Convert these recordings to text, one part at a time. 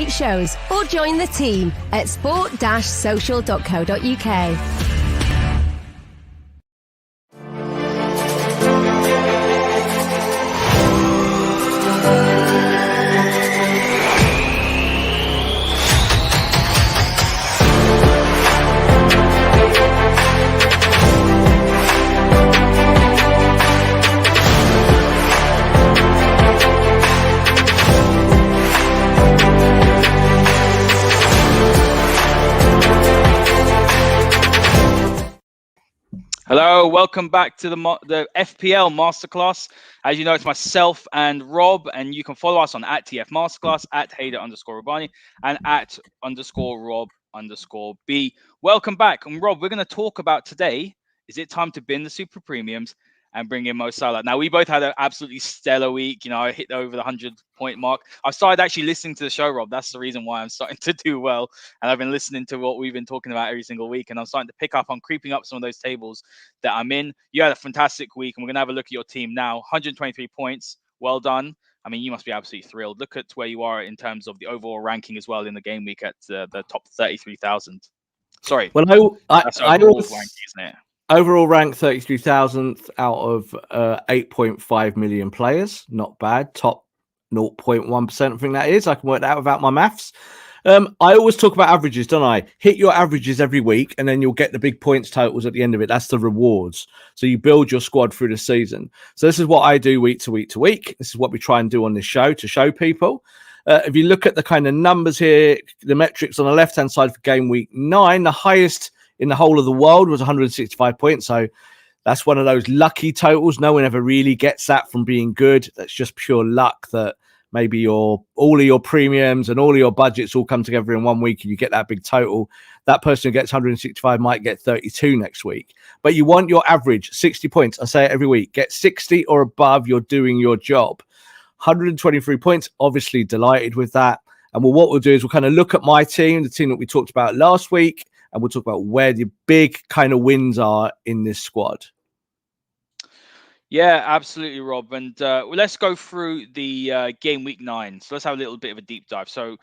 shows or join the team at sport-social.co.uk. Hello, welcome back to the FPL Masterclass. As you know, it's myself and Rob, and you can follow us on @TF Masterclass, @Haider_Rubbani, and @Rob_B. Welcome back. And Rob, we're going to talk about today, is it time to bin the super premiums and bring in Mo Salah? Now, we both had an absolutely stellar week. You know, I hit over the 100-point mark. I started actually listening to the show, Rob. That's the reason why I'm starting to do well. And I've been listening to what we've been talking about every single week. And I'm starting to pick up. I'm creeping up some of those tables that I'm in. You had a fantastic week. And we're going to have a look at your team now. 123 points. Well done. I mean, you must be absolutely thrilled. Look at where you are in terms of the overall ranking as well in the game week at the top 33,000. Sorry. Well, that's overall ranking, isn't it? Overall rank 33,000th out of 8.5 million players. Not bad. Top 0.1%. I think that is. I can work that out without my maths. I always talk about averages, don't I? Hit your averages every week and then you'll get the big points totals at the end of it. That's the rewards. So you build your squad through the season. So this is what I do week to week to week. This is what we try and do on this show to show people. If you look at the kind of numbers here, the metrics on the left-hand side for game week 9, the highest in the whole of the world was 165 points. So that's one of those lucky totals. No one ever really gets that from being good. That's just pure luck that maybe all of your premiums and all of your budgets all come together in 1 week and you get that big total. That person who gets 165 might get 32 next week. But you want your average 60 points. I say it every week. Get 60 or above, you're doing your job. 123 points, obviously delighted with that. And what we'll do is we'll kind of look at my team, the team that we talked about last week, and we'll talk about where the big kind of wins are in this squad. Yeah, absolutely, Rob. And let's go through the game week 9. So let's have a little bit of a deep dive. So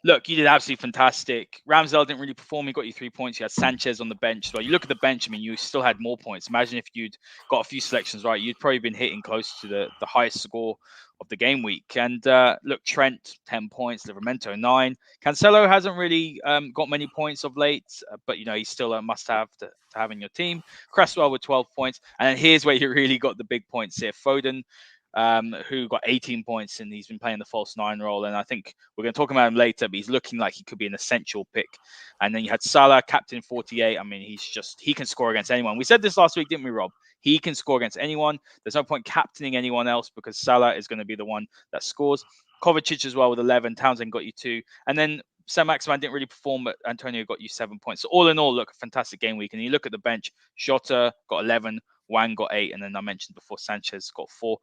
look, you did absolutely fantastic. Ramsdale didn't really perform. He got you 3 points. You had Sanchez on the bench. So you look at the bench, I mean, you still had more points. Imagine if you'd got a few selections right, you'd probably been hitting close to the highest score of the game week. And look, Trent, 10 points. Livramento, 9. Cancelo hasn't really got many points of late, but, you know, he's still a must-have to have in your team. Cresswell with 12 points. And then here's where you really got the big points here. Foden, who got 18 points, and he's been playing the false 9 role. And I think we're going to talk about him later, but he's looking like he could be an essential pick. And then you had Salah, captain 48. I mean, he can score against anyone. We said this last week, didn't we, Rob? He can score against anyone. There's no point captaining anyone else because Salah is going to be the one that scores. Kovacic as well with 11. Townsend got you 2. And then Saint-Maximin didn't really perform, but Antonio got you 7 points. So all in all, look, a fantastic game week. And you look at the bench, Jota got 11, Wang got 8, and then I mentioned before Sanchez got 4.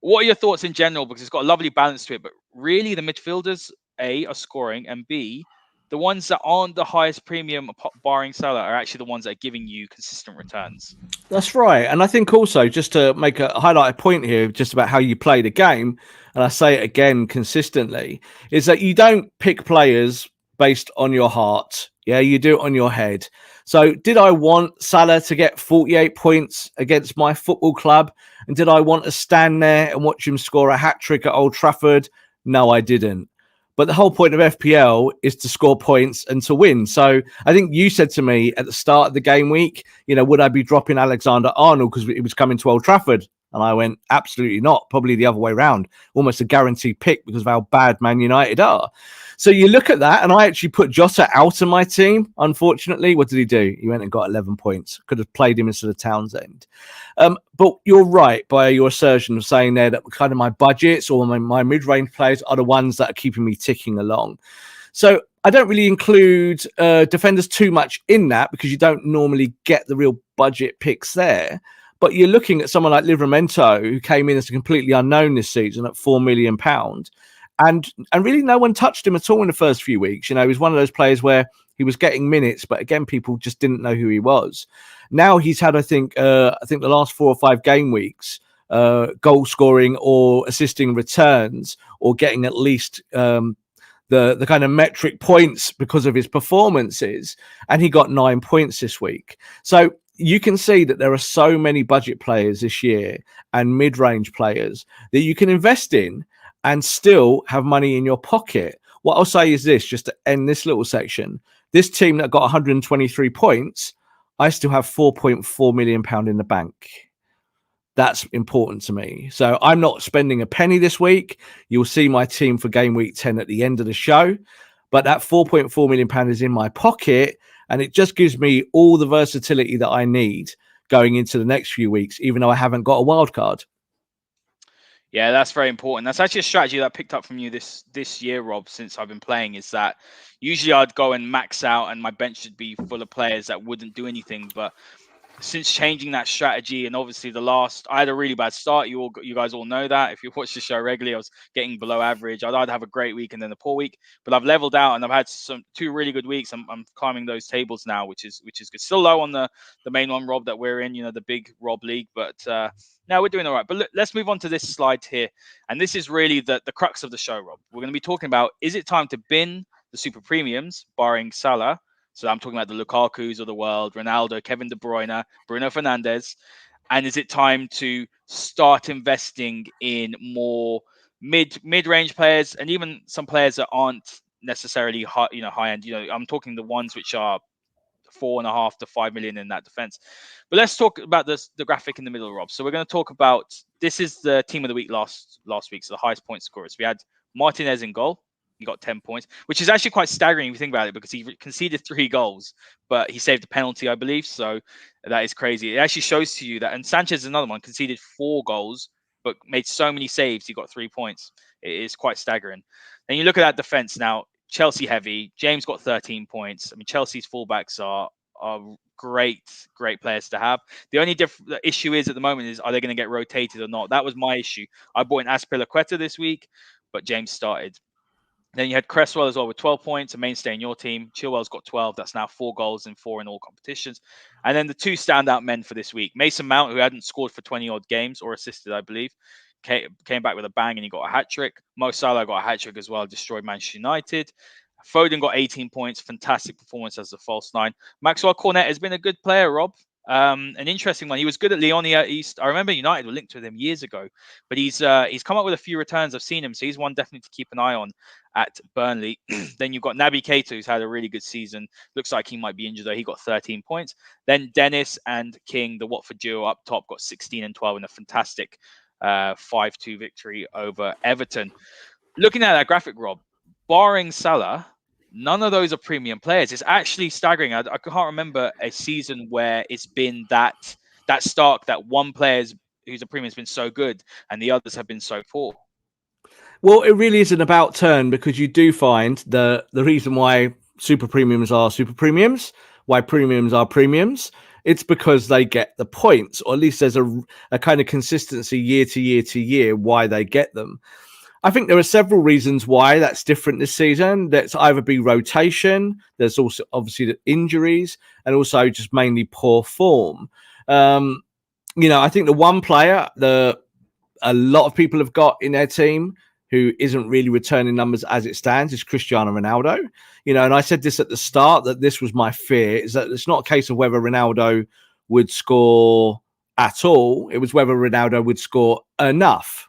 What are your thoughts in general? Because it's got a lovely balance to it, but really the midfielders, A, are scoring, and B, the ones that aren't the highest premium, barring Salah, are actually the ones that are giving you consistent returns. That's right. And I think also, just to make highlight a point here, just about how you play the game, and I say it again consistently, is that you don't pick players based on your heart. Yeah, you do it on your head. So did I want Salah to get 48 points against my football club? And did I want to stand there and watch him score a hat-trick at Old Trafford? No, I didn't. But the whole point of FPL is to score points and to win. So I think you said to me at the start of the game week, you know, would I be dropping Alexander-Arnold because it was coming to Old Trafford? And I went, absolutely not. Probably the other way around. Almost a guaranteed pick because of how bad Man United are. So you look at that, and I actually put Jota out of my team, unfortunately. What did he do? He went and got 11 points. Could have played him instead of Townsend. But you're right by your assertion of saying there that kind of my budgets or my mid-range players are the ones that are keeping me ticking along. So I don't really include defenders too much in that because you don't normally get the real budget picks there. But you're looking at someone like Livramento, who came in as a completely unknown this season at £4 million. And really no one touched him at all in the first few weeks. You know, he was one of those players where he was getting minutes, but again, people just didn't know who he was. Now he's had, I think the last 4 or 5 game weeks, goal scoring or assisting returns or getting at least the the kind of metric points because of his performances, and he got 9 points this week. So you can see that there are so many budget players this year and mid-range players that you can invest in and still have money in your pocket. What I'll say is this, just to end this little section, this team that got 123 points, I still have £4.4 million in the bank. That's important to me. So I'm not spending a penny this week. You'll see my team for game week 10 at the end of the show. But that £4.4 million is in my pocket, and it just gives me all the versatility that I need going into the next few weeks, even though I haven't got a wild card. Yeah, that's very important. That's actually a strategy that I picked up from you this year, Rob, since I've been playing, is that usually I'd go and max out and my bench should be full of players that wouldn't do anything. But since changing that strategy, and obviously I had a really bad start. You guys all know that. If you watch the show regularly, I was getting below average. I'd either have a great week and then a poor week, but I've leveled out and I've had two really good weeks. I'm climbing those tables now, which is good. Still low on the main one, Rob, that we're in, the big Rob league, but now we're doing all right. But let's move on to this slide here, and this is really the crux of the show, Rob. We're going to be talking about, is it time to bin the super premiums, barring Salah? So I'm talking about the Lukakus of the world, Ronaldo, Kevin De Bruyne, Bruno Fernandes. And is it time to start investing in more mid-range players, and even some players that aren't necessarily high end? I'm talking the ones which are 4.5 to 5 million in that defense. But let's talk about the graphic in the middle, Rob. So we're going to talk about, this is the team of the week last week, so the highest point scorers. We had Martinez in goal. He got 10 points, which is actually quite staggering if you think about it, because he conceded 3 goals, but he saved a penalty, I believe. So that is crazy. It actually shows to you that, and Sanchez is another one, conceded 4 goals, but made so many saves, he got 3 points. It is quite staggering. Then you look at that defense now, Chelsea heavy. James got 13 points. I mean, Chelsea's fullbacks are great players to have. The only issue is at the moment is, are they going to get rotated or not? That was my issue. I bought in Azpilicueta this week, but James started. Then you had Cresswell as well with 12 points, a mainstay in your team. Chilwell's got 12. That's now 4 goals and 4 in all competitions. And then the 2 standout men for this week, Mason Mount, who hadn't scored for 20-odd games or assisted, I believe, came back with a bang and he got a hat-trick. Mo Salah got a hat-trick as well, destroyed Manchester United. Foden got 18 points, fantastic performance as a false 9. Maxwell Cornet has been a good player, Rob. An interesting one. He was good at Leonia East. I remember United were linked with him years ago, but he's come up with a few returns. I've seen him, so he's one definitely to keep an eye on at Burnley. Then you've got Naby Keita, who's had a really good season. Looks like he might be injured though. He got 13 points. Then Dennis and King, the Watford duo up top, got 16 and 12 in a fantastic 5-2 victory over Everton. Looking at that graphic, Rob, barring Salah, none of those are premium players. It's actually staggering. I can't remember a season where it's been that stark, that one player who's a premium has been so good and the others have been so poor. Well, it really is an about turn, because you do find the reason why super premiums are super premiums, why premiums are premiums. It's because they get the points, or at least there's a kind of consistency year to year to year why they get them. I think there are several reasons why that's different this season. That's either be rotation. There's also obviously the injuries, and also just mainly poor form. I think the one player that a lot of people have got in their team who isn't really returning numbers as it stands is Cristiano Ronaldo. And I said this at the start, that this was my fear, is that it's not a case of whether Ronaldo would score at all. It was whether Ronaldo would score enough.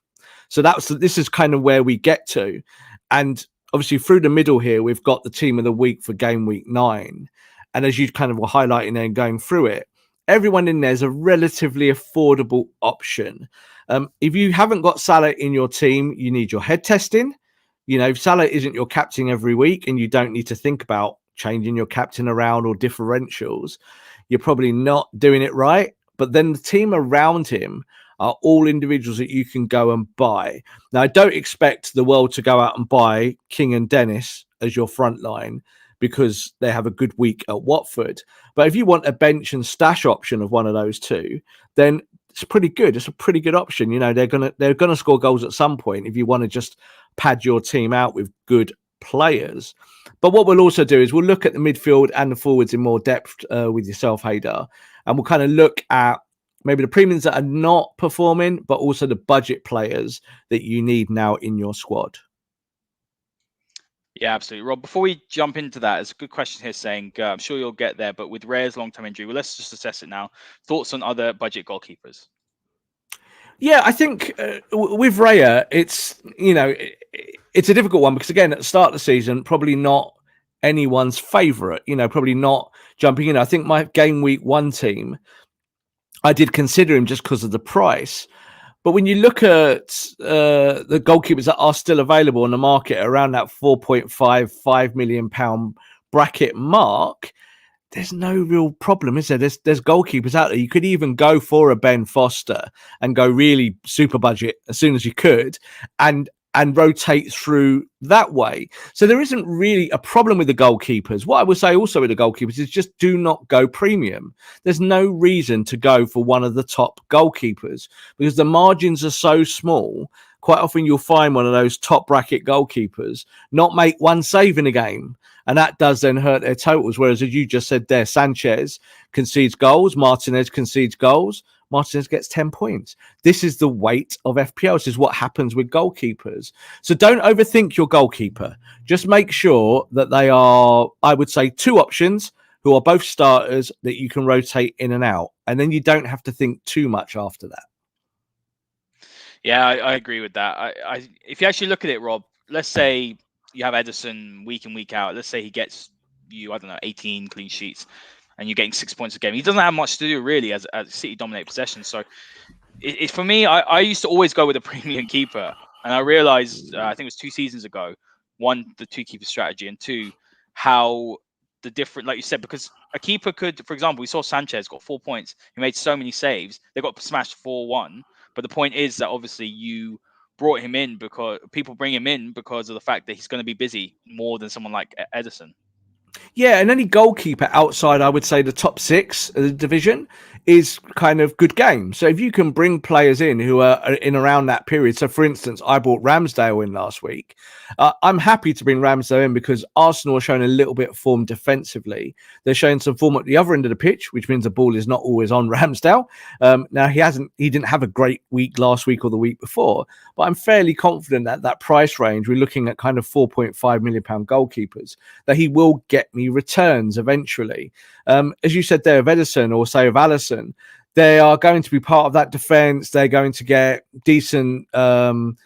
So this is kind of where we get to. And obviously through the middle here, we've got the team of the week for game week 9. And as you kind of were highlighting there and going through it, everyone in there is a relatively affordable option. If you haven't got Salah in your team, you need your head testing. If Salah isn't your captain every week and you don't need to think about changing your captain around or differentials, you're probably not doing it right. But then the team around him are all individuals that you can go and buy. Now, I don't expect the world to go out and buy King and Dennis as your front line because they have a good week at Watford. But if you want a bench and stash option of one of those two, then it's pretty good. It's a pretty good option. They're gonna score goals at some point if you want to just pad your team out with good players. But what we'll also do is we'll look at the midfield and the forwards in more depth with yourself, Haider, and we'll kind of look at maybe the premiums that are not performing, but also the budget players that you need now in your squad. Yeah, absolutely. Rob, before we jump into that, there's a good question here saying, I'm sure you'll get there, but with Raya's long-term injury, well, let's just assess it now. Thoughts on other budget goalkeepers? Yeah, I think with Raya, it's it's a difficult one because again, at the start of the season, probably not anyone's favourite. Probably not jumping in. I think my game week 1 team, I did consider him just because of the price. But when you look at the goalkeepers that are still available on the market around that 4.55 million pound bracket mark, there's no real problem, is there? There's goalkeepers out there. You could even go for a Ben Foster and go really super budget as soon as you could, and rotate through that way. So there isn't really a problem with the goalkeepers. What I would say also with the goalkeepers is just do not go premium. There's no reason to go for one of the top goalkeepers because the margins are so small. Quite often you'll find one of those top bracket goalkeepers not make one save in a game. And that does then hurt their totals. Whereas, as you just said there, Sanchez concedes goals, Martinez concedes goals, Martinez gets 10 points. This is the weight of FPL. This is what happens with goalkeepers. So don't overthink your goalkeeper. Just make sure that they are, I would say, 2 options who are both starters that you can rotate in and out. And then you don't have to think too much after that. Yeah, I agree with that. If you actually look at it, Rob, let's say you have Ederson week in, week out. Let's say he gets you, 18 clean sheets and you're getting 6 points a game. He doesn't have much to do really as City dominate possession. So for me, I used to always go with a premium keeper. And I realized, I think it was 2 seasons ago, 1, the 2-keeper strategy, and 2, how the different, like you said, because a keeper could, for example, we saw Sanchez got 4 points. He made so many saves. They got smashed 4-1. But the point is that obviously you brought him in because people bring him in because of the fact that he's going to be busy more than someone like Ederson. Yeah, and any goalkeeper outside, I would say, the top 6 of the division is kind of good game. So if you can bring players in who are in around that period. So, for instance, I brought Ramsdale in last week. I'm happy to bring Ramsdale in because Arsenal are showing a little bit of form defensively. They're showing some form at the other end of the pitch, which means the ball is not always on Ramsdale. Now, he didn't have a great week last week or the week before, but I'm fairly confident that that price range, we're looking at kind of 4.5 million pound goalkeepers, that he will get me returns eventually. As you said there of Ederson or say of Alisson, they are going to be part of that defense. They're going to get decent man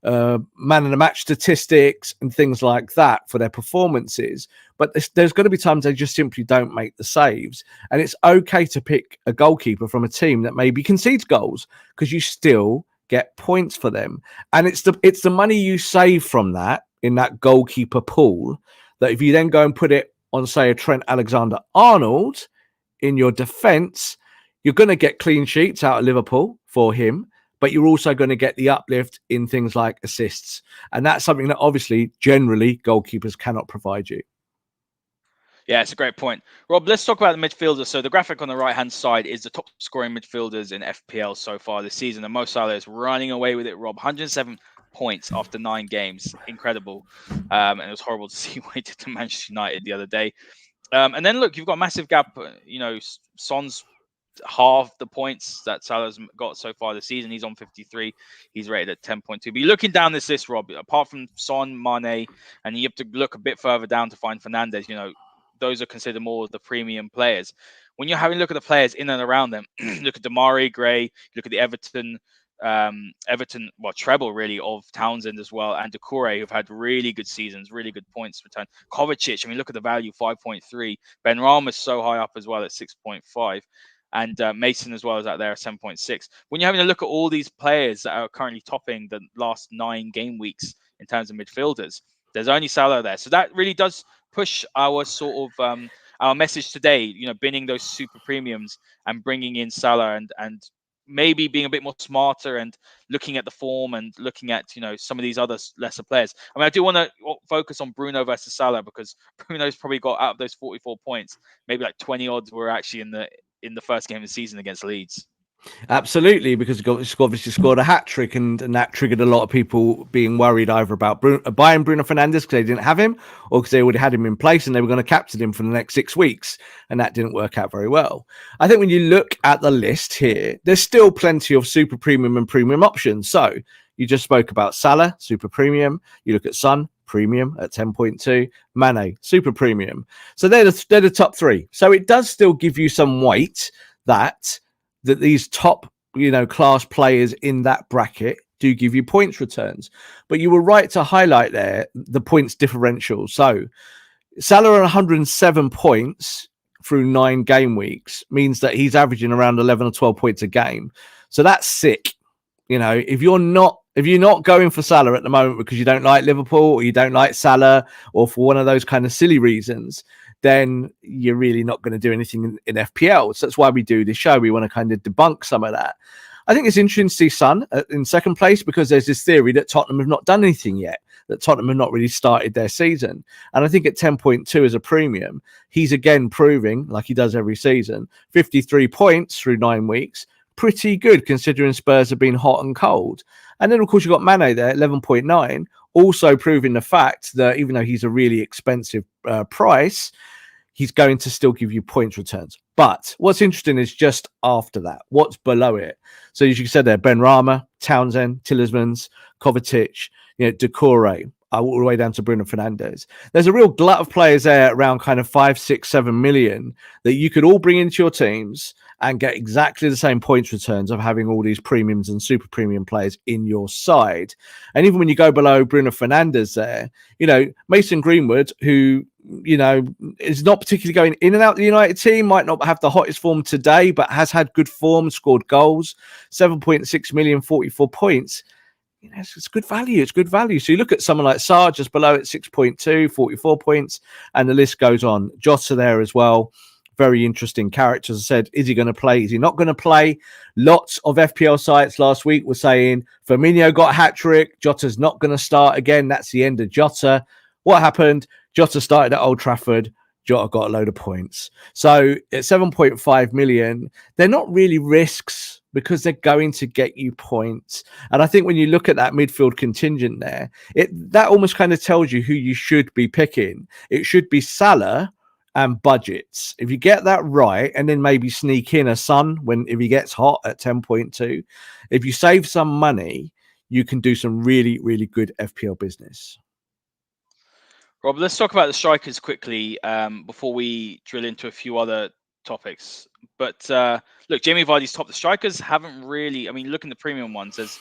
of the match statistics and things like that for their performances. But there's going to be times they just simply don't make the saves. And it's okay to pick a goalkeeper from a team that maybe concedes goals because you still get points for them. And it's the money you save from that in that goalkeeper pool that if you then go and put it on, say, a Trent Alexander-Arnold in your defence, you're going to get clean sheets out of Liverpool for him, but you're also going to get the uplift in things like assists. And that's something that obviously, generally, goalkeepers cannot provide you. Yeah, it's a great point. Rob, let's talk about the midfielders. So the graphic on the right-hand side is the top scoring midfielders in FPL so far this season. And Mo Salah is running away with it, Rob. 107 points after 9 games. Incredible. And it was horrible to see what he did to Manchester United the other day. And then, look, you've got a massive gap. Son's half the points that Salah's got so far this season. He's on 53. He's rated at 10.2. But you're looking down this list, Rob, apart from Son, Mane, and you have to look a bit further down to find Fernandes, those are considered more of the premium players. When you're having a look at the players in and around them, look at Damari Gray, look at the Everton, treble really of Townsend as well, and Doucouré, who've had really good seasons, really good points return. Kovacic, look at the value, 5.3. Ben Rama's so high up as well at 6.5. And Mason as well is out there at 7.6. When you're having a look at all these players that are currently topping the last 9 game weeks in terms of midfielders, there's only Salah there. So that really does push our sort of our message today, binning those super premiums and bringing in Salah and maybe being a bit more smarter and looking at the form and looking at, some of these other lesser players. I do want to focus on Bruno versus Salah because Bruno's probably got, out of those 44 points, maybe like 20 odds were actually in the first game of the season against Leeds. Absolutely, because he obviously scored a hat-trick and that triggered a lot of people being worried either about buying Bruno Fernandes because they didn't have him or because they already had him in place and they were going to captain him for the next 6 weeks, and that didn't work out very well. I think when you look at the list here, there's still plenty of super premium and premium options. So you just spoke about Salah, super premium. You look at Son, premium at 10.2. Mane, super premium. So they're the top three. So it does still give you some weight that these top, class players in that bracket do give you points returns. But you were right to highlight there the points differential. So Salah on 107 points through 9 game weeks means that he's averaging around 11 or 12 points a game. So that's sick. If you're not going for Salah at the moment because you don't like Liverpool or you don't like Salah or for one of those kind of silly reasons, then you're really not going to do anything in FPL. So that's why we do this show. We want to kind of debunk some of that. I think it's interesting to see Son in second place because there's this theory that Tottenham have not done anything yet, that Tottenham have not really started their season. And I think at 10.2 as a premium, he's again proving, like he does every season, 53 points through 9 weeks. Pretty good considering Spurs have been hot and cold. And then, of course, you've got Mane there, 11.9, also proving the fact that even though he's a really expensive price, he's going to still give you points returns. But what's interesting is just after that, what's below it. So as you said there, Benrahma, Townsend, Tielemans, Kovacic, Decore, all the way down to Bruno Fernandes. There's a real glut of players there around kind of 5, 6, 7 million that you could all bring into your teams and get exactly the same points returns of having all these premiums and super premium players in your side. And even when you go below Bruno Fernandes there, Mason Greenwood, who, is not particularly going in and out the United team, might not have the hottest form today, but has had good form, scored goals, 7.6 million, 44 points. It's good value. It's good value. So you look at someone like Sarr just below at 6.2, 44 points, and the list goes on. Jota there as well. Very interesting character. As I said, is he going to play? Is he not going to play? Lots of FPL sites last week were saying Firmino got a hat-trick. Jota's not going to start again. That's the end of Jota. What happened? Jota started at Old Trafford. Jota got a load of points. So at 7.5 million, they're not really risks because they're going to get you points. And I think when you look at that midfield contingent there, that almost kind of tells you who you should be picking. It should be Salah and budgets. If you get that right, and then maybe sneak in a Son if he gets hot at 10.2, if you save some money, you can do some really, really good FPL business. Rob, let's talk about the strikers quickly before we drill into a few other topics. But look, Jamie Vardy's top. The strikers haven't really, look in the premium ones. There's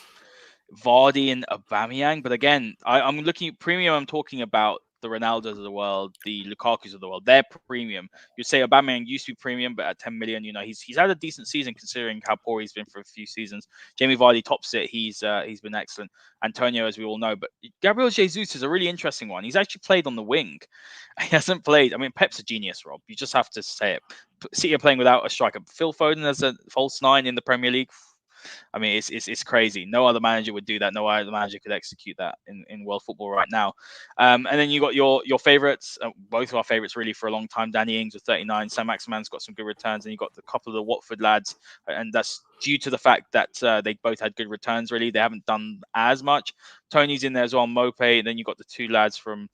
Vardy and Aubameyang. But again, I'm looking at premium. I'm talking about the Ronaldos of the world, the Lukakus of the world. They're premium. You'd say Aubameyang used to be premium, but at 10 million, he's had a decent season considering how poor he's been for a few seasons. Jamie Vardy tops it. He's been excellent. Antonio, as we all know, but Gabriel Jesus is a really interesting one. He's actually played on the wing. He hasn't played. Pep's a genius, Rob. You just have to say it. City are playing without a striker. Phil Foden as a false 9 in the Premier League. It's crazy. No other manager would do that. No other manager could execute that in world football right now. And then you got your favorites, both of our favorites really for a long time. Danny Ings with 39. Sam Maximan's got some good returns, and you got a couple of the Watford lads, and that's due to the fact that they both had good returns. Really, they haven't done as much. Tony's in there as well, Mope, and then you got the 2 lads from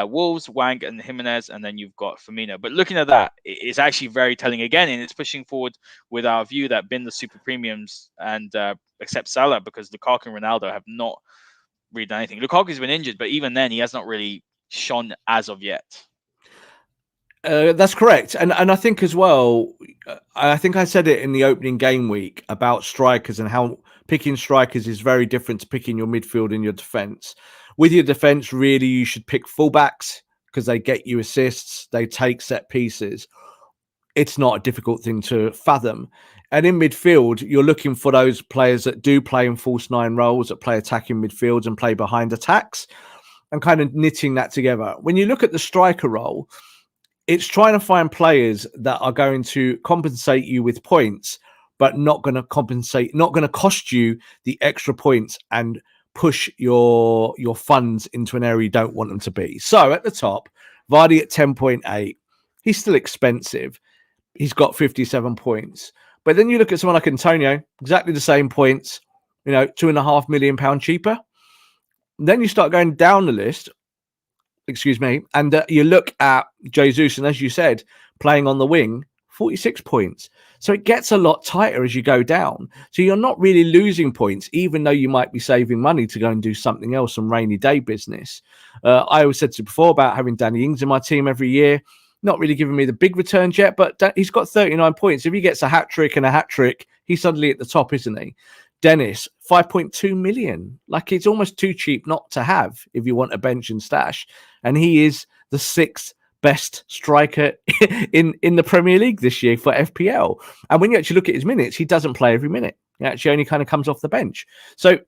Wolves, Wang and Jimenez, and then you've got Firmino. But looking at that, it's actually very telling again, and it's pushing forward with our view that bin the super premiums and accept Salah, because Lukaku and Ronaldo have not really done anything. Lukaku's been injured, but even then, he has not really shone as of yet. That's correct. And I think as well, I think I said it in the opening game week about strikers and how picking strikers is very different to picking your midfield and your defense. With your defense, really, you should pick fullbacks because they get you assists, they take set pieces. It's not a difficult thing to fathom. And in midfield, you're looking for those players that do play in false 9 roles, that play attacking midfields and play behind attacks, and kind of knitting that together. When you look at the striker role, it's trying to find players that are going to compensate you with points, but not going to cost you the extra points and push your funds into an area you don't want them to be. So at the top, Vardy at 10.8, he's still expensive. He's got 57 points. But then you look at someone like Antonio, exactly the same points, £2.5 million cheaper. And then you start going down the list, and you look at Jesus, and as you said, playing on the wing, 46 points. So it gets a lot tighter as you go down. So you're not really losing points, even though you might be saving money to go and do something else, some rainy day business. I always said to you before about having Danny Ings in my team every year. Not really giving me the big returns yet, but he's got 39 points. If he gets a hat trick and a hat trick, he's suddenly at the top, isn't he? Dennis, 5.2 million. Like, it's almost too cheap not to have if you want a bench and stash. And he is the 6th best striker in the Premier League this year for FPL. And when you actually look at his minutes, he doesn't play every minute. He actually only kind of comes off the bench. So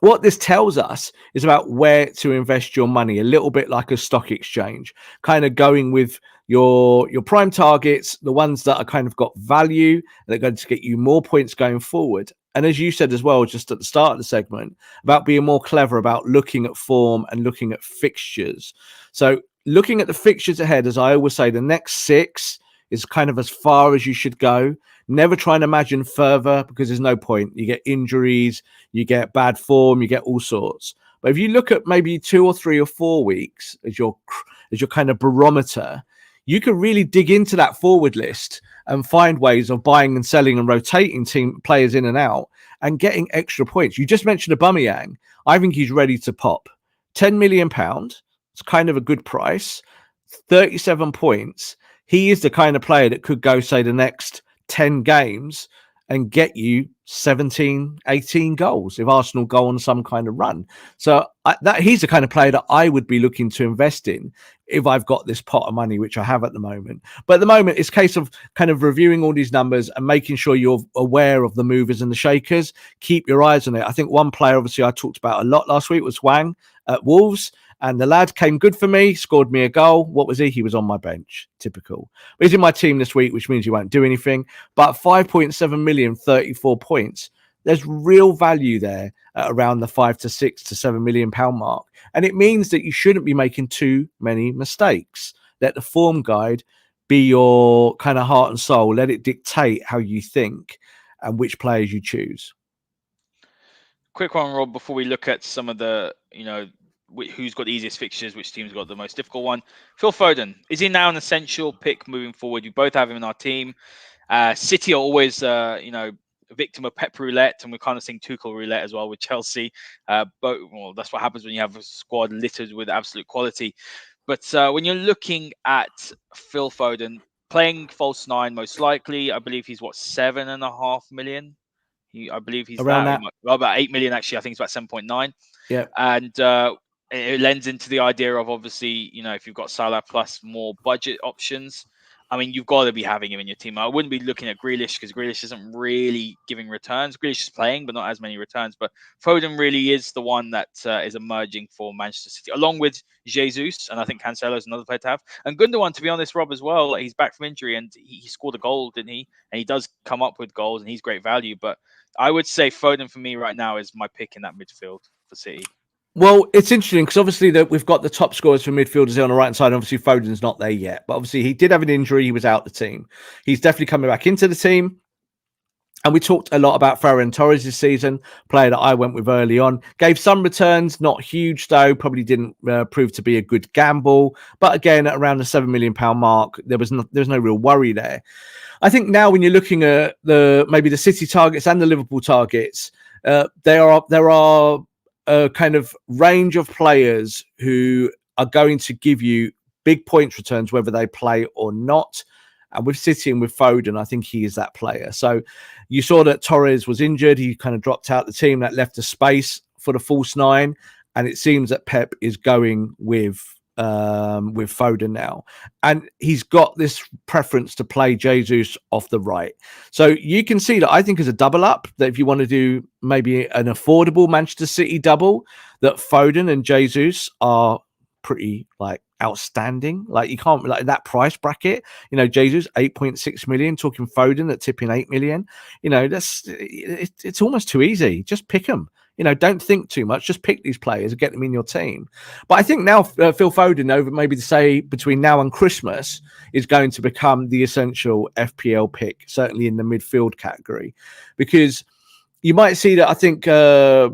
what this tells us is about where to invest your money, a little bit like a stock exchange, kind of going with your prime targets, the ones that are kind of got value, that are going to get you more points going forward. And as you said as well, just at the start of the segment, about being more clever about looking at form and looking at fixtures. So looking at the fixtures ahead, as I always say, the next 6 is kind of as far as you should go. Never try and imagine further, because there's no point. You get injuries, you get bad form, you get all sorts. But if you look at maybe 2 or 3 or 4 weeks as your kind of barometer, you can really dig into that forward list and find ways of buying and selling and rotating team players in and out and getting extra points. You just mentioned Aubameyang. I think he's ready to pop. £10 million. It's kind of a good price. 37 points. He is the kind of player that could go, say, the next 10 games and get you 17, 18 goals if Arsenal go on some kind of run. So he's the kind of player that I would be looking to invest in if I've got this pot of money, which I have at the moment. But at the moment, it's a case of kind of reviewing all these numbers and making sure you're aware of the movers and the shakers. Keep your eyes on it. I think one player, obviously, I talked about a lot last week was Wang at Wolves. And the lad came good for me, scored me a goal. What was he? He was on my bench. Typical. But he's in my team this week, which means he won't do anything. But 5.7 million, 34 points. There's real value there at around the 5 to 6 to 7 million pound mark. And it means that you shouldn't be making too many mistakes. Let the form guide be your kind of heart and soul. Let it dictate how you think and which players you choose. Quick one, Rob, before we look at some of the, who's got the easiest fixtures, which team's got the most difficult one. Phil Foden, is he now an essential pick moving forward? We both have him in our team. City are always, a victim of Pep roulette, and we're kind of seeing Tuchel roulette as well with Chelsea. But that's what happens when you have a squad littered with absolute quality. But when you're looking at Phil Foden playing false 9, most likely, I believe he's 7.5 million. I believe he's around that. About 8 million actually. I think it's about 7.9. Yeah, and it lends into the idea of, obviously, if you've got Salah plus more budget options, I mean, you've got to be having him in your team. I wouldn't be looking at Grealish, because Grealish isn't really giving returns. Grealish is playing, but not as many returns. But Foden really is the one that is emerging for Manchester City, along with Jesus. And I think Cancelo is another player to have. And Gundogan, to be honest, Rob, as well. He's back from injury, and he scored a goal, didn't he? And he does come up with goals, and he's great value. But I would say Foden for me right now is my pick in that midfield for City. Well, it's interesting because obviously we've got the top scorers for midfielders on the right side. Obviously, Foden's not there yet, but obviously he did have an injury. He was out the team. He's definitely coming back into the team. And we talked a lot about Ferran Torres this season, player that I went with early on. Gave some returns, not huge though. Probably didn't prove to be a good gamble. But again, at around the £7 million mark, there's no real worry there. I think now when you're looking at maybe the City targets and the Liverpool targets, there are a kind of range of players who are going to give you big points returns, whether they play or not. And with City and with Foden, I think he is that player. So you saw that Torres was injured. He kind of dropped out the team. That left a space for the false 9. And it seems that Pep is going with Foden now. And he's got this preference to play Jesus off the right. So you can see that I think as a double up, that if you want to do maybe an affordable Manchester City double, that Foden and Jesus are pretty outstanding. You can't that price bracket, Jesus 8.6 million, talking Foden at tipping 8 million. It's almost too easy. Just pick them. Don't think too much. Just pick these players and get them in your team. But I think now Phil Foden, over maybe to say between now and Christmas, is going to become the essential FPL pick, certainly in the midfield category, because you might see that I think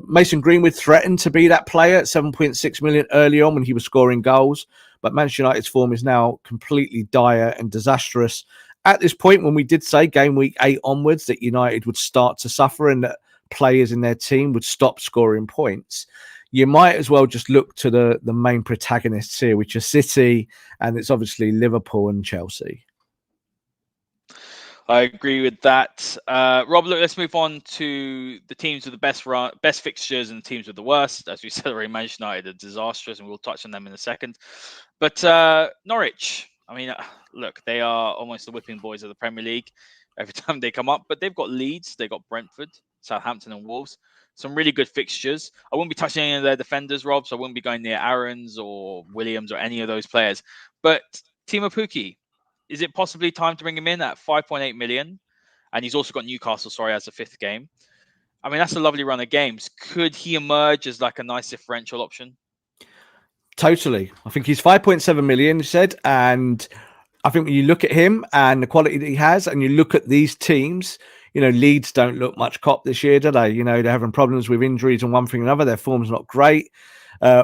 Mason Greenwood threatened to be that player at 7.6 million early on when he was scoring goals. But Manchester United's form is now completely dire and disastrous. at this point, when we did say game week 8 onwards that United would start to suffer and that players in their team would stop scoring points, you might as well just look to the main protagonists here, which are City, and it's obviously Liverpool and Chelsea. I agree with that. Rob, look, let's move on to the teams with the best fixtures and teams with the worst. As we said already, Manchester United are disastrous, and we'll touch on them in a second. But Norwich, I mean, look, they are almost the whipping boys of the Premier League every time they come up. But they've got Leeds, they've got Brentford, Southampton and Wolves. Some really good fixtures. I wouldn't be touching any of their defenders, Rob, so I wouldn't be going near Aarons or Williams or any of those players. But Timo Pukki, is it possibly time to bring him in at 5.8 million? And he's also got Newcastle, as a 5th game. I mean, that's a lovely run of games. Could he emerge as like a nice differential option? Totally. I think he's 5.7 million, you said. And I think when you look at him and the quality that he has, and you look at these teams, Leeds don't look much cop this year, do they? They're having problems with injuries and one thing and another. Their form's not great.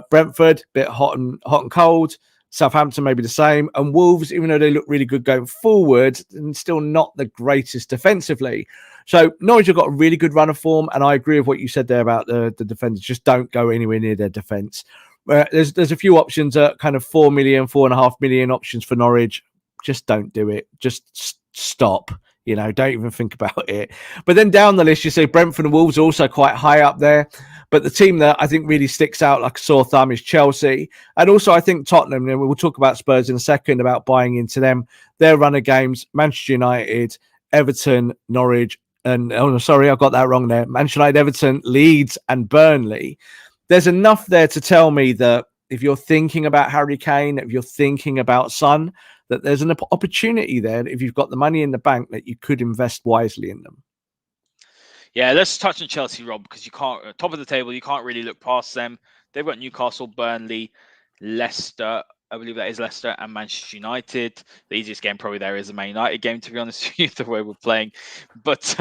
Brentford, bit hot and cold. Southampton maybe the same, and Wolves, even though they look really good going forward, and still not the greatest defensively. So Norwich have got a really good run of form, and I agree with what you said there about the defenders. Just don't go anywhere near their defence. There's a few options at kind of 4 million, 4.5 million options for Norwich. Just don't do it. Just stop. Don't even think about it. But then down the list, you say Brentford and Wolves are also quite high up there. But the team that I think really sticks out like a sore thumb is Chelsea. And also, I think Tottenham, we'll talk about Spurs in a second, about buying into them. Their run of games, Manchester United, Everton, Norwich, and, I got that wrong there. Manchester United, Everton, Leeds, and Burnley. There's enough there to tell me that if you're thinking about Harry Kane, if you're thinking about Son, that there's an opportunity there, if you've got the money in the bank, that you could invest wisely in them. Yeah, let's touch on Chelsea, Rob, because you can't, top of the table, you can't really look past them. They've got Newcastle, Burnley, Leicester, I believe that is Leicester, and Manchester United. The easiest game probably there is a Man United game, to be honest with you, the way we're playing. But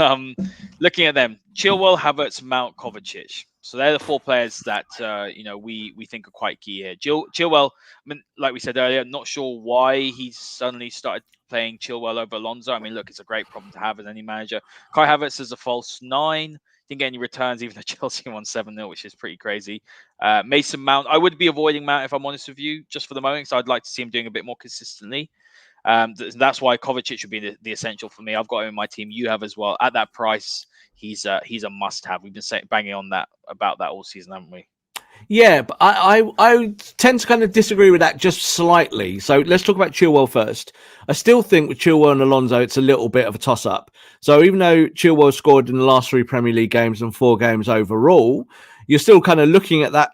looking at them, Chilwell, Havertz, Mount, Kovacic. So they're the 4 players that we think are quite key here. Chilwell, I mean, like we said earlier, not sure why he's suddenly started playing Chilwell over Alonso. I mean, look, it's a great problem to have as any manager. Kai Havertz is a false 9. Didn't get any returns, even though Chelsea won 7-0, which is pretty crazy. Mason Mount, I would be avoiding Mount if I'm honest with you, just for the moment, so I'd like to see him doing a bit more consistently. That's why Kovacic should be the essential for me. I've got him in my team. You have as well. At that price, he's a must-have. We've been banging on about that all season, haven't we? Yeah, but I tend to kind of disagree with that just slightly. So let's talk about Chilwell first. I still think with Chilwell and Alonso, it's a little bit of a toss-up. So even though Chilwell scored in the last 3 Premier League games and 4 games overall, you're still kind of looking at that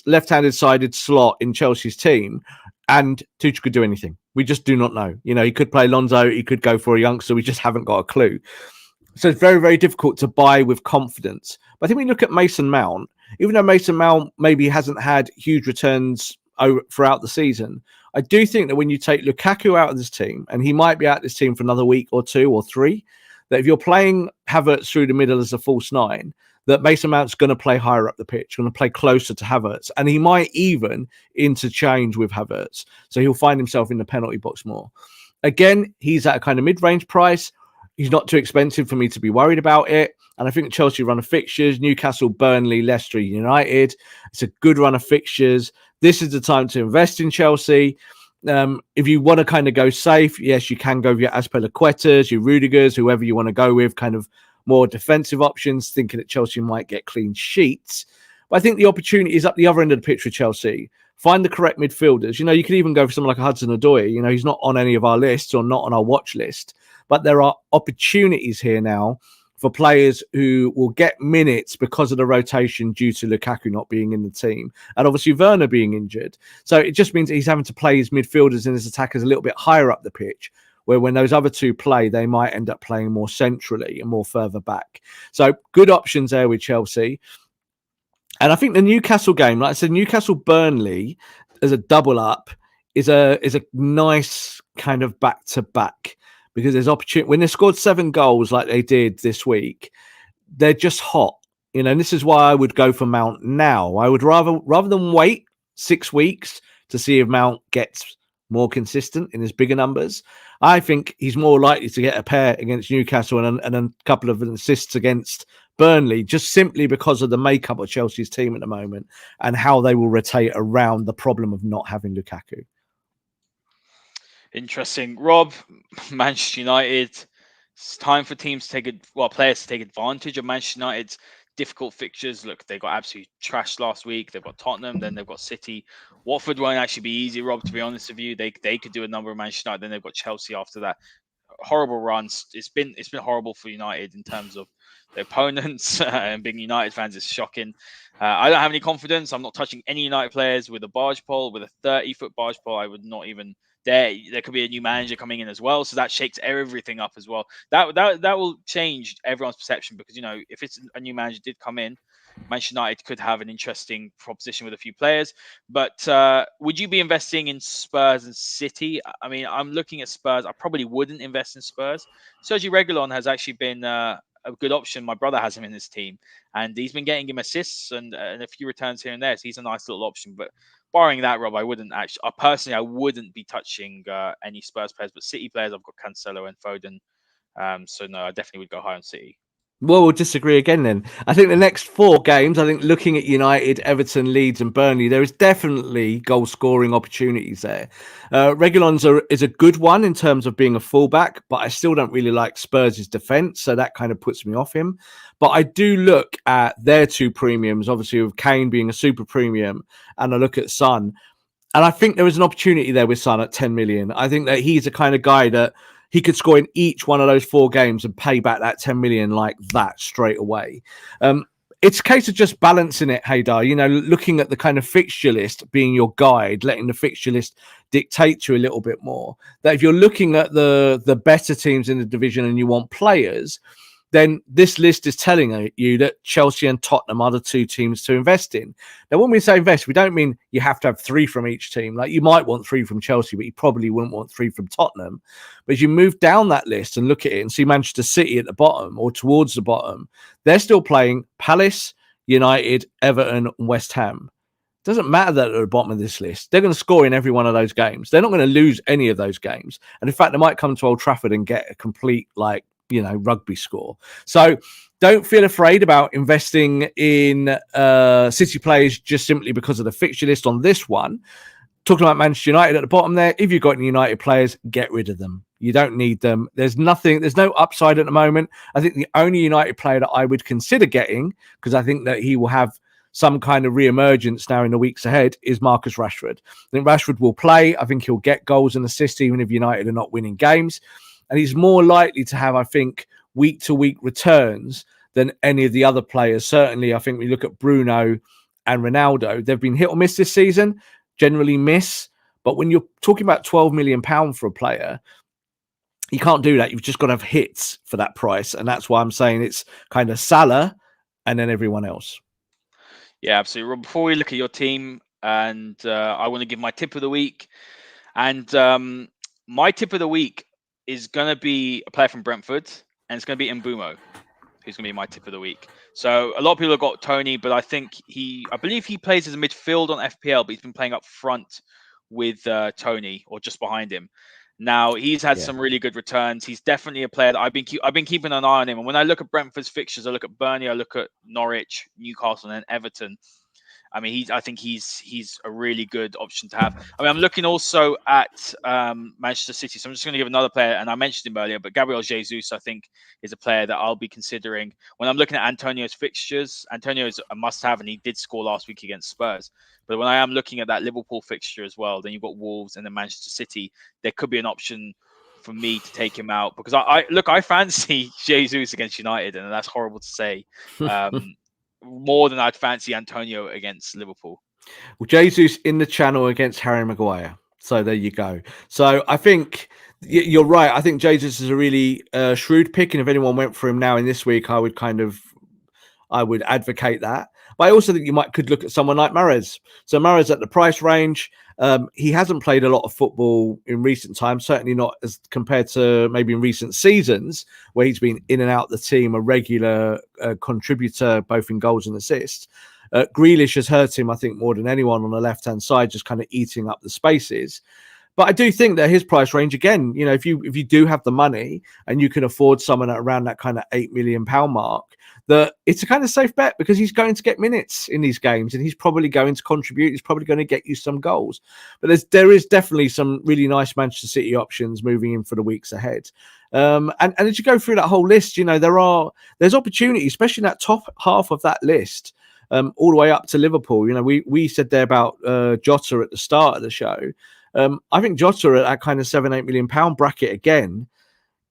left-handed sided slot in Chelsea's team, and Tuchel could do anything. We just do not know. He could play Alonso, he could go for a youngster. We just haven't got a clue. So it's very, very difficult to buy with confidence. But I think when you look at Mason Mount, even though Mason Mount maybe hasn't had huge returns throughout the season, I do think that when you take Lukaku out of this team, and he might be out of this team for another week or 2 or 3, that if you're playing Havertz through the middle as a false 9, that Mason Mount's going to play higher up the pitch, going to play closer to Havertz, and he might even interchange with Havertz. So he'll find himself in the penalty box more. Again, he's at a kind of mid-range price. He's not too expensive for me to be worried about it. And I think Chelsea run of fixtures, Newcastle, Burnley, Leicester, United. It's a good run of fixtures. This is the time to invest in Chelsea. If you want to kind of go safe, yes, you can go with your Azpilicuetas, your Rudigers, whoever you want to go with, kind of more defensive options, thinking that Chelsea might get clean sheets. But I think the opportunity is up the other end of the pitch for Chelsea. Find the correct midfielders. You could even go for someone like a Hudson-Odoi. He's not on any of our lists or not on our watch list. But there are opportunities here now for players who will get minutes because of the rotation due to Lukaku not being in the team. And obviously Werner being injured. So it just means he's having to play his midfielders and his attackers a little bit higher up the pitch, where when those other 2 play, they might end up playing more centrally and more further back. So good options there with Chelsea. And I think the Newcastle game, like I said, Newcastle-Burnley as a double up is a nice kind of back-to-back. Because there's opportunity when they scored 7 goals like they did this week, they're just hot, and this is why I would go for Mount now. I would rather than wait 6 weeks to see if Mount gets more consistent in his bigger numbers. I think he's more likely to get a pair against Newcastle and a couple of assists against Burnley, just simply because of the makeup of Chelsea's team at the moment and how they will rotate around the problem of not having Lukaku. Interesting. Rob, Manchester United, it's time for teams to players to take advantage of Manchester United's difficult fixtures. Look, they got absolutely trashed last week. They've got Tottenham, then they've got City. Watford won't actually be easy, Rob, to be honest with you. They could do a number of Manchester United, then they've got Chelsea after that. Horrible runs. It's been horrible for United in terms of the opponents and being United fans is shocking. I don't have any confidence. I'm not touching any United players with a barge pole, with a 30-foot barge pole. I would not even dare. There could be a new manager coming in as well, so that shakes everything up as well. That will change everyone's perception because if it's a new manager did come in, Manchester United could have an interesting proposition with a few players. But would you be investing in Spurs and City? I mean, I'm looking at Spurs. I probably wouldn't invest in Spurs. Sergio Reguilon has actually been a good option. My brother has him in his team, and he's been getting him assists and a few returns here and there. So he's a nice little option. But barring that, Rob, I wouldn't actually. Personally, I wouldn't be touching any Spurs players. But City players, I've got Cancelo and Foden. So no, I definitely would go high on City. Well, we'll disagree again then. I think the next 4 games, I think looking at United, Everton, Leeds and Burnley, there is definitely goal-scoring opportunities there. Reguilon is a good one in terms of being a fullback, but I still don't really like Spurs' defence, so that kind of puts me off him. But I do look at their 2 premiums, obviously with Kane being a super premium, and I look at Son. And I think there is an opportunity there with Son at 10 million. I think that he's the kind of guy that he could score in each one of those 4 games and pay back that 10 million like that straight away. It's a case of just balancing it, Haider, looking at the kind of fixture list being your guide, letting the fixture list dictate to you a little bit more. That if you're looking at the better teams in the division and you want players, then this list is telling you that Chelsea and Tottenham are the 2 teams to invest in. Now, when we say invest, we don't mean you have to have 3 from each team. Like you might want 3 from Chelsea, but you probably wouldn't want 3 from Tottenham. But as you move down that list and look at it and see Manchester City at the bottom or towards the bottom, they're still playing Palace, United, Everton, and West Ham. Doesn't matter that they're at the bottom of this list. They're going to score in every one of those games. They're not going to lose any of those games. And in fact, they might come to Old Trafford and get a complete, rugby score. So don't feel afraid about investing in City players just simply because of the fixture list on this one. Talking about Manchester United at the bottom there, if you've got any United players, get rid of them. You don't need them. There's no upside at the moment. I think the only United player that I would consider getting, because I think that he will have some kind of re-emergence now in the weeks ahead, is Marcus Rashford. I think Rashford will play. I think he'll get goals and assists even if United are not winning games. And he's more likely to have, I think, week-to-week returns than any of the other players. Certainly, I think we look at Bruno and Ronaldo. They've been hit or miss this season, generally miss. But when you're talking about £12 million for a player, you can't do that. You've just got to have hits for that price. And that's why I'm saying it's kind of Salah and then everyone else. Yeah, absolutely. Rob, before we look at your team, and I want to give my tip of the week. And my tip of the week is going to be a player from Brentford, and it's going to be Mbeumo, who's going to be my tip of the week. So a lot of people have got Tony, but I believe he plays as a midfield on FPL, but he's been playing up front with Tony or just behind him. Now he's had some really good returns. He's definitely a player that I've been keeping an eye on him. And when I look at Brentford's fixtures, I look at Burnley, I look at Norwich, Newcastle, and Everton. I mean, I think he's a really good option to have. I mean, I'm looking also at Manchester City. So I'm just going to give another player, and I mentioned him earlier, but Gabriel Jesus, I think, is a player that I'll be considering. When I'm looking at Antonio's fixtures, Antonio is a must-have, and he did score last week against Spurs. But when I am looking at that Liverpool fixture as well, then you've got Wolves and then Manchester City. There could be an option for me to take him out because I fancy Jesus against United, and that's horrible to say. More than I'd fancy Antonio against Liverpool. Well, Jesus in the channel against Harry Maguire. So there you go. So I think you're right. I think Jesus is a really shrewd pick. And if anyone went for him now in this week, I would advocate that. But I also think you could look at someone like Mahrez. So Mahrez at the price range. He hasn't played a lot of football in recent times, certainly not as compared to maybe in recent seasons where he's been in and out the team, a regular contributor, both in goals and assists. Grealish has hurt him, I think, more than anyone on the left-hand side, just kind of eating up the spaces. But I do think that his price range, again, if you do have the money and you can afford someone at around that kind of £8 million mark, that it's a kind of safe bet because he's going to get minutes in these games and he's probably going to contribute. He's probably going to get you some goals. But there is definitely some really nice Manchester City options moving in for the weeks ahead. And as you go through that whole list, there's opportunity, especially in that top half of that list, all the way up to Liverpool. We said there about Jota at the start of the show. I think Jota at that kind of £7-8 million bracket again.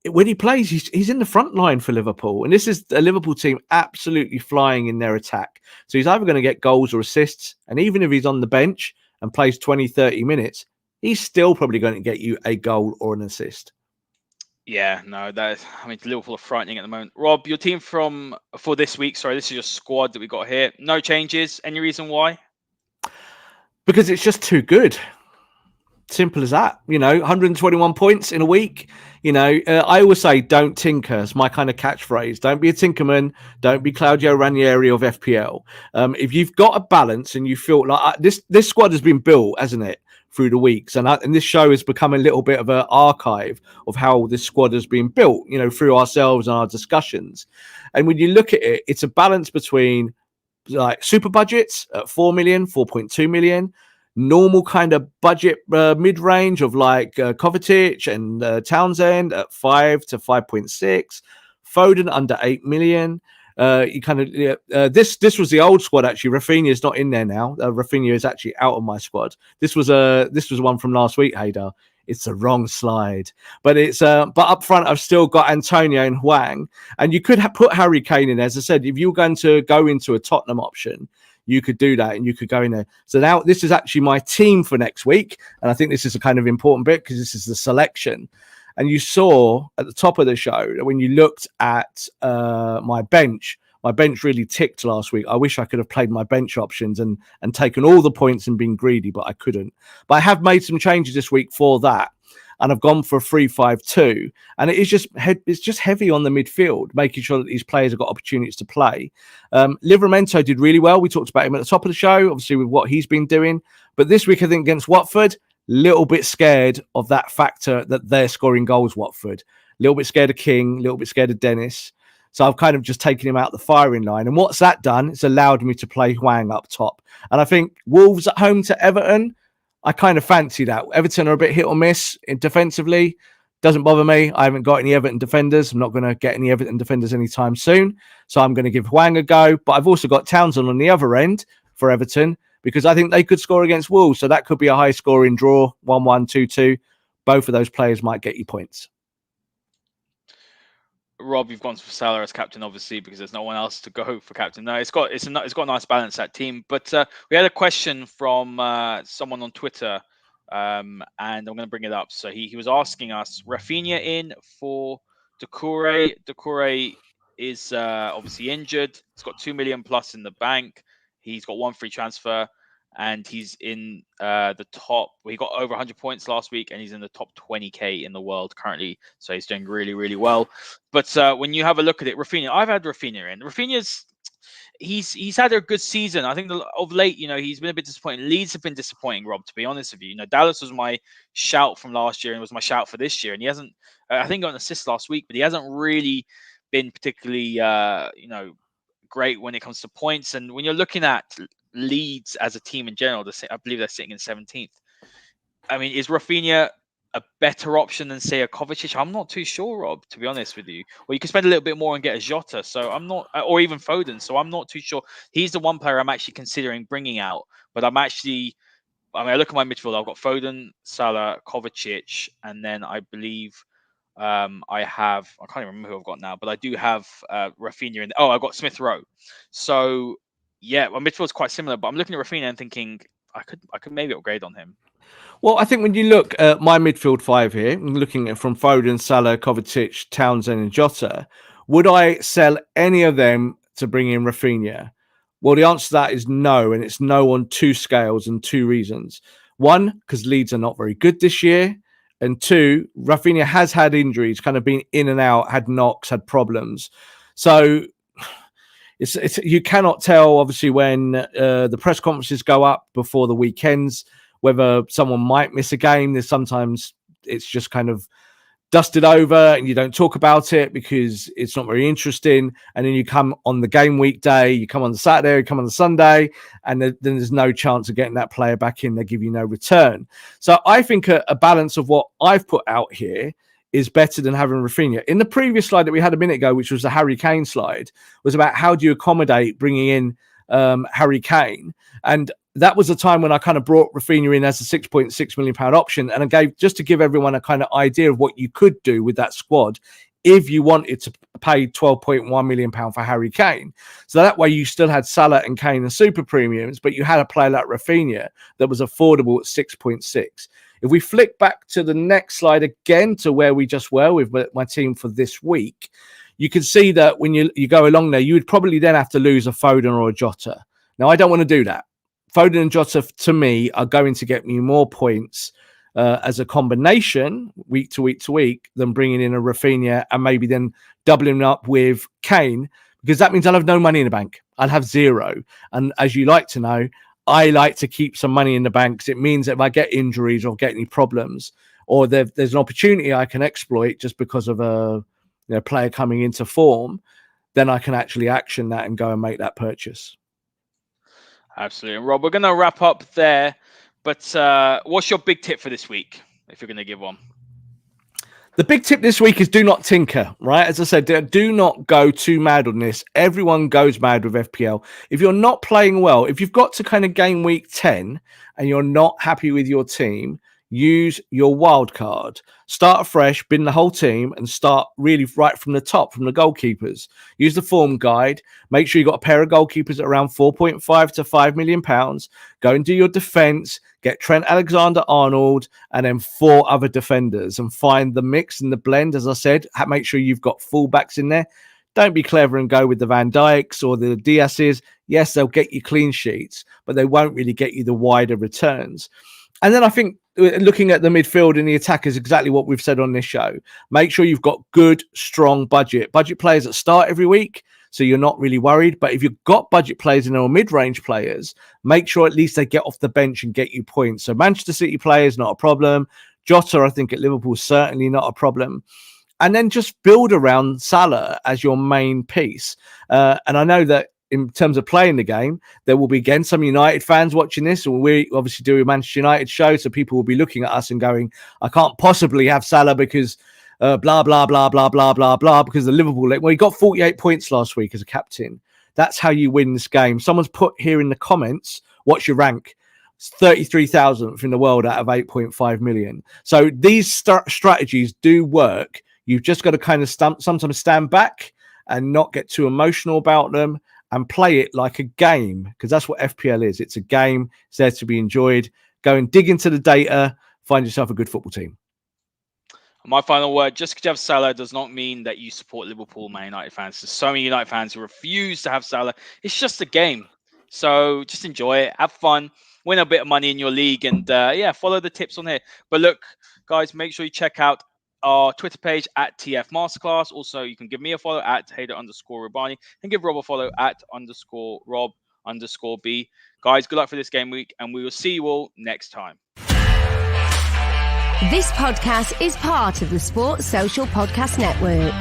When he plays, he's in the front line for Liverpool. And this is a Liverpool team absolutely flying in their attack. So he's either going to get goals or assists. And even if he's on the bench and plays 20, 30 minutes, he's still probably going to get you a goal or an assist. Yeah, no, Liverpool are frightening at the moment. Rob, your team for this week, this is your squad that we got here. No changes. Any reason why? Because it's just too good. Simple as that. 121 points in a week. I always say don't tinker. It's my kind of catchphrase. Don't be a tinkerman. Don't be Claudio Ranieri of FPL. If you've got a balance and you feel like this squad has been built, hasn't it, through the weeks, and this show has become a little bit of an archive of how this squad has been built, through ourselves and our discussions. And when you look at it, it's a balance between like super budgets at 4 million, 4.2 million. Normal kind of budget mid-range of like Kovacic and Townsend at 5 to 5.6, Foden under 8 million. This was the old squad actually. Rafinha is not in there now. Rafinha is actually out of my squad. This was one from last week, Haider. It's the wrong slide, but but up front I've still got Antonio and Hwang, and you could put Harry Kane in. As I said, if you're going to go into a Tottenham option, you could do that and you could go in there. So now this is actually my team for next week. And I think this is a kind of important bit because this is the selection. And you saw at the top of the show that when you looked at my bench really ticked last week. I wish I could have played my bench options and taken all the points and been greedy, but I couldn't. But I have made some changes this week for that. And I've gone for a 3-5-2, and it's just heavy on the midfield, making sure that these players have got opportunities to play. Livramento did really well. We talked about him at the top of the show, obviously with what he's been doing. But this week, I think against Watford, little bit scared of that factor that they're scoring goals. Watford, a little bit scared of King, a little bit scared of Dennis. So I've kind of just taken him out the firing line. And what's that done? It's allowed me to play Hwang up top. And I think Wolves at home to Everton, I kind of fancy that. Everton are a bit hit or miss defensively. Doesn't bother me. I haven't got any Everton defenders. I'm not going to get any Everton defenders anytime soon. So I'm going to give Hwang a go. But I've also got Townsend on the other end for Everton because I think they could score against Wolves. So that could be a high-scoring draw, 1-1, 2-2. Both of those players might get you points. Rob, you've gone for Salah as captain, obviously, because there's no one else to go for captain. No, it's got a nice balance, that team. But we had a question from someone on Twitter, and I'm going to bring it up. So he was asking us, Rafinha in for Doucouré. Doucouré is obviously injured. He's got 2 million plus in the bank. He's got one free transfer. And he's in the top. He got over 100 points last week, and he's in the top 20k in the world currently. So he's doing really, really well. But when you have a look at it, Rafinha, I've had Rafinha in. Rafinha's he's had a good season. I think of late, he's been a bit disappointing. Leeds have been disappointing, Rob. To be honest with you, Dallas was my shout from last year and was my shout for this year, and he hasn't. I think got an assist last week, but he hasn't really been particularly, great when it comes to points. And when you're looking at Leeds as a team in general, I believe they're sitting in 17th. I mean, is Rafinha a better option than, say, a Kovacic? I'm not too sure, Rob, to be honest with you. Well, you can spend a little bit more and get a Jota, so I'm not, or even Foden, so I'm not too sure. He's the one player I'm actually considering bringing out, but I look at my midfield, I've got Foden, Salah, Kovacic, and then I believe I can't even remember who I've got now, but I do have Rafinha I've got Smith Rowe. So yeah, my midfield's quite similar, but I'm looking at Rafinha and thinking I could maybe upgrade on him. Well, I think when you look at my midfield five here, I'm looking at from Foden, Salah, Kovacic, Townsend, and Jota, would I sell any of them to bring in Rafinha? Well, the answer to that is no, and it's no on two scales and two reasons. One, because Leeds are not very good this year. And two, Rafinha has had injuries, kind of been in and out, had knocks, had problems. So it's you cannot tell, obviously, when the press conferences go up before the weekends, whether someone might miss a game. There's sometimes it's just kind of dusted over and you don't talk about it because it's not very interesting. And then you come on the game week day, you come on the Saturday, you come on the Sunday, and then there's no chance of getting that player back in. They give you no return. So I think a balance of what I've put out here is better than having Rafinha. In the previous slide that we had a minute ago, which was the Harry Kane slide, was about how do you accommodate bringing in Harry Kane. And that was the time when I kind of brought Rafinha in as a £6.6 million option. And I gave, just to give everyone a kind of idea of what you could do with that squad if you wanted to pay £12.1 million for Harry Kane. So that way you still had Salah and Kane and super premiums, but you had a player like Rafinha that was affordable at 6.6. If we flick back to the next slide again to where we just were with my team for this week, you can see that when you go along there, you would probably then have to lose a Foden or a Jota. Now, I don't want to do that. Foden and Jota, to me, are going to get me more points as a combination week to week to week than bringing in a Rafinha and maybe then doubling up with Kane, because that means I'll have no money in the bank. I'll have zero. And as you like to know, I like to keep some money in the bank because it means that if I get injuries or get any problems or there's an opportunity I can exploit just because of a player coming into form, then I can actually action that and go and make that purchase. Absolutely. And Rob, we're going to wrap up there, but what's your big tip for this week, if you're going to give one? The big tip this week is do not tinker, right? As I said, do not go too mad on this. Everyone goes mad with FPL. If you're not playing well, if you've got to kind of game week 10 and you're not happy with your team, use your wild card. Start afresh, bin the whole team, and start really right from the top, from the goalkeepers. Use the form guide. Make sure you got a pair of goalkeepers at around 4.5 to £5 million. Go and do your defense. Get Trent Alexander-Arnold and then 4 other defenders and find the mix and the blend. As I said, make sure you've got fullbacks in there. Don't be clever and go with the Van Dijks or the Diaz's. Yes, they'll get you clean sheets, but they won't really get you the wider returns. And then I think looking at the midfield and the attack is exactly what we've said on this show. Make sure you've got good, strong budget players that start every week, so you're not really worried. But if you've got budget players and or mid-range players, make sure at least they get off the bench and get you points. So Manchester City players, not a problem. Jota, I think at Liverpool, certainly not a problem. And then just build around Salah as your main piece. And I know that in terms of playing the game, there will be, again, some United fans watching this. We obviously do a Manchester United show, so people will be looking at us and going, I can't possibly have Salah because blah, blah, blah, blah, blah, blah, blah, because the Liverpool... Well, he got 48 points last week as a captain. That's how you win this game. Someone's put here in the comments, what's your rank? It's 33,000th in the world out of 8.5 million. So these strategies do work. You've just got to kind of sometimes stand back and not get too emotional about them and play it like a game, because that's what FPL is. It's a game. It's there to be enjoyed. Go and dig into the data. Find yourself a good football team. My final word, just because you have Salah does not mean that you support Liverpool, Man United fans. There's so many United fans who refuse to have Salah. It's just a game. So just enjoy it. Have fun. Win a bit of money in your league. And follow the tips on here. But look, guys, make sure you check out our Twitter page at TF Masterclass. Also, you can give me a follow at Haider_Rubbani and give Rob a follow at _Rob_B. Guys, good luck for this game week, and we will see you all next time. This podcast is part of the Sports Social Podcast Network.